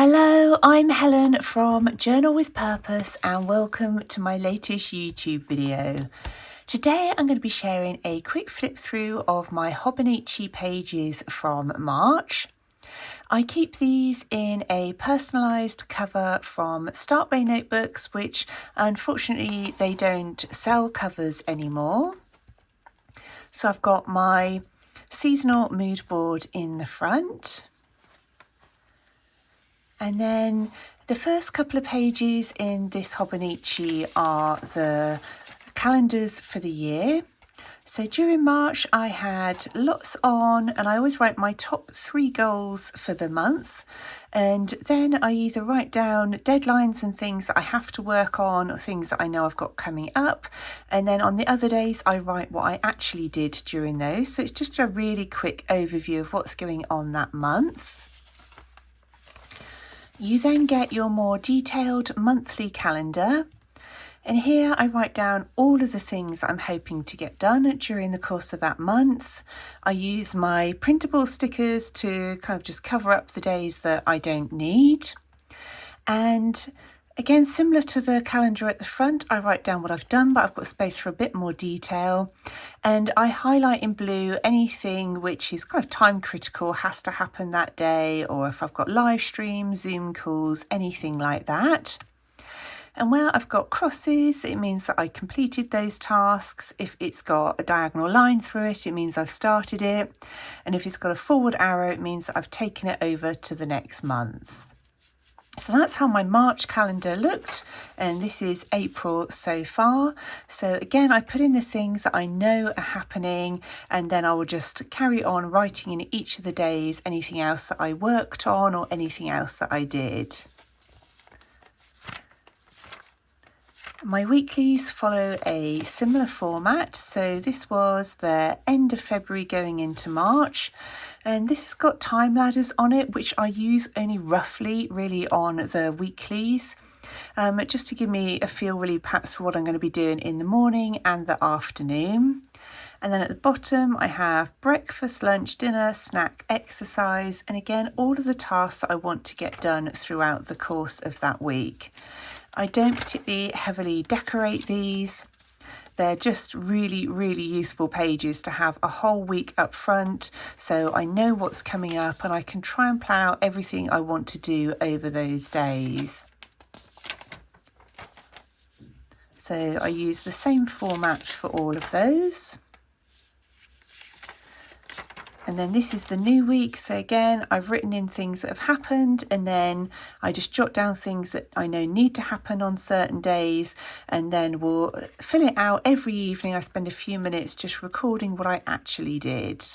Hello, I'm Helen from Journal with Purpose and welcome to my latest YouTube video. Today I'm going to be sharing a quick flip through of my Hobonichi pages from March. I keep these in a personalised cover from Startway notebooks, which unfortunately they don't sell covers anymore. So I've got my seasonal mood board in the front. And then the first couple of pages in this Hobonichi are the calendars for the year. So during March I had lots on, and I always write my top 3 goals for the month, and then I either write down deadlines and things that I have to work on or things that I know I've got coming up, and then on the other days I write what I actually did during those. So it's just a really quick overview of what's going on that month. You then get your more detailed monthly calendar, and here I write down all of the things I'm hoping to get done during the course of that month. I use my printable stickers to kind of just cover up the days that I don't need. And again, similar to the calendar at the front, I write down what I've done, but I've got space for a bit more detail. And I highlight in blue anything which is kind of time critical, has to happen that day, or if I've got live streams, Zoom calls, anything like that. And where I've got crosses, it means that I completed those tasks. If it's got a diagonal line through it, it means I've started it. And if it's got a forward arrow, it means that I've taken it over to the next month. So that's how my March calendar looked, and this is April so far. So again, I put in the things that I know are happening, and then I will just carry on writing in each of the days anything else that I worked on or anything else that I did. My weeklies follow a similar format, so this was the end of February going into March, and this has got time ladders on it, which I use only roughly really on the weeklies, just to give me a feel really perhaps for what I'm going to be doing in the morning and the afternoon. And then at the bottom I have breakfast, lunch, dinner, snack, exercise, and again all of the tasks that I want to get done throughout the course of that week. I don't particularly heavily decorate these. They're just really, really useful pages to have a whole week up front, so I know what's coming up and I can try and plan out everything I want to do over those days. So I use the same format for all of those. And then this is the new week. So again, I've written in things that have happened, and then I just jot down things that I know need to happen on certain days, and then we'll fill it out every evening. I spend a few minutes just recording what I actually did.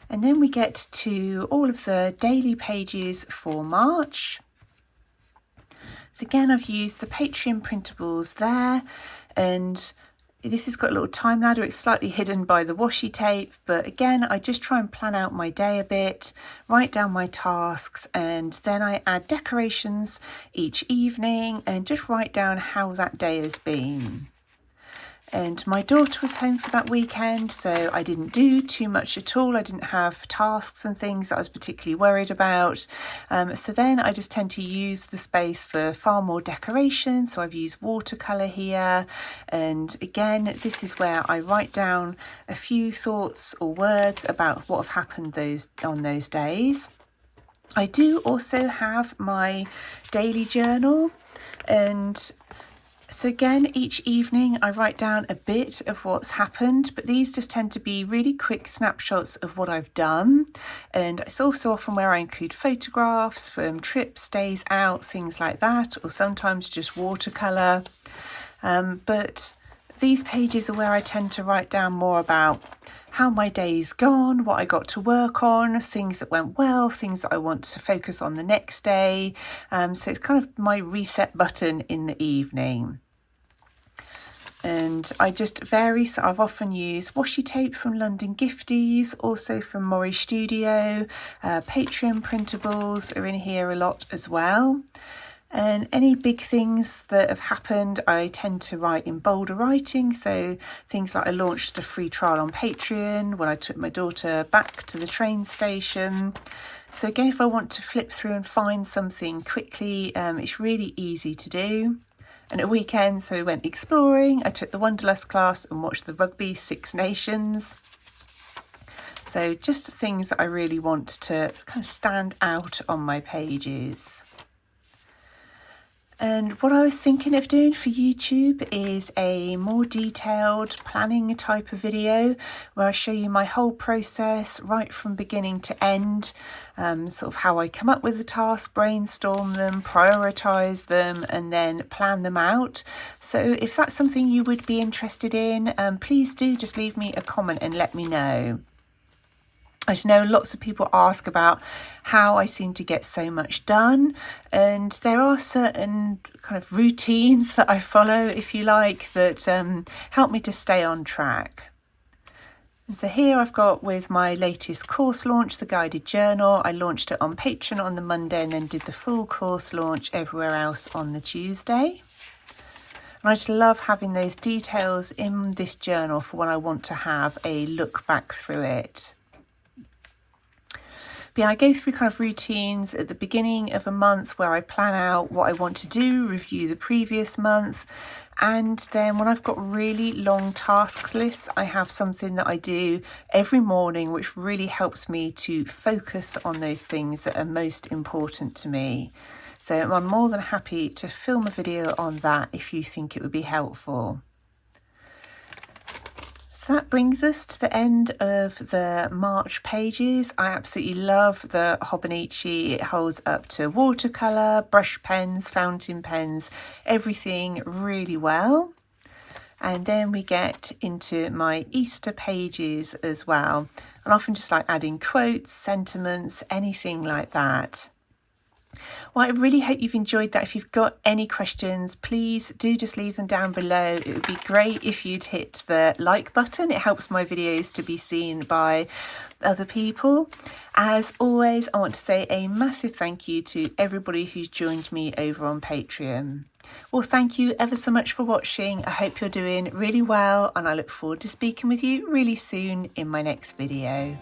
And then we get to all of the daily pages for March. So again, I've used the Patreon printables there, and this has got a little time ladder. It's slightly hidden by the washi tape, but again, I just try and plan out my day a bit, write down my tasks, and then I add decorations each evening and just write down how that day has been. And my daughter was home for that weekend, so I didn't do too much at all. I didn't have tasks and things that I was particularly worried about. So then I just tend to use the space for far more decoration. So I've used watercolour here. And again, this is where I write down a few thoughts or words about what have happened on those days. I do also have my daily journal, and so again, each evening I write down a bit of what's happened, but these just tend to be really quick snapshots of what I've done. And it's also often where I include photographs from trips, days out, things like that, or sometimes just watercolour. But these pages are where I tend to write down more about how my day's gone, what I got to work on, things that went well, things that I want to focus on the next day. So it's kind of my reset button in the evening. And I just vary, so I've often used washi tape from London Gifties, also from Mori Studio. Patreon printables are in here a lot as well. And any big things that have happened, I tend to write in bolder writing. So things like I launched a free trial on Patreon when I took my daughter back to the train station. So again, if I want to flip through and find something quickly, it's really easy to do. And at weekend, so we went exploring. I took the Wanderlust class and watched the Rugby Six Nations. So just things that I really want to kind of stand out on my pages. And what I was thinking of doing for YouTube is a more detailed planning type of video where I show you my whole process right from beginning to end, sort of how I come up with the tasks, brainstorm them, prioritise them, and then plan them out. So if that's something you would be interested in, please do just leave me a comment and let me know. I just know lots of people ask about how I seem to get so much done, and there are certain kind of routines that I follow, if you like, that help me to stay on track. And so here I've got with my latest course launch, the guided journal. I launched it on Patreon on the Monday and then did the full course launch everywhere else on the Tuesday. And I just love having those details in this journal for when I want to have a look back through it. But yeah, I go through kind of routines at the beginning of a month where I plan out what I want to do, review the previous month, and then when I've got really long tasks lists, I have something that I do every morning which really helps me to focus on those things that are most important to me. So I'm more than happy to film a video on that if you think it would be helpful. So that brings us to the end of the March pages. I absolutely love the Hobonichi. It holds up to watercolour, brush pens, fountain pens, everything really well. And then we get into my Easter pages as well. And often just like adding quotes, sentiments, anything like that. Well, I really hope you've enjoyed that. If you've got any questions, please do just leave them down below. It would be great if you'd hit the like button. It helps my videos to be seen by other people. As always, I want to say a massive thank you to everybody who's joined me over on Patreon. Well, thank you ever so much for watching. I hope you're doing really well, and I look forward to speaking with you really soon in my next video.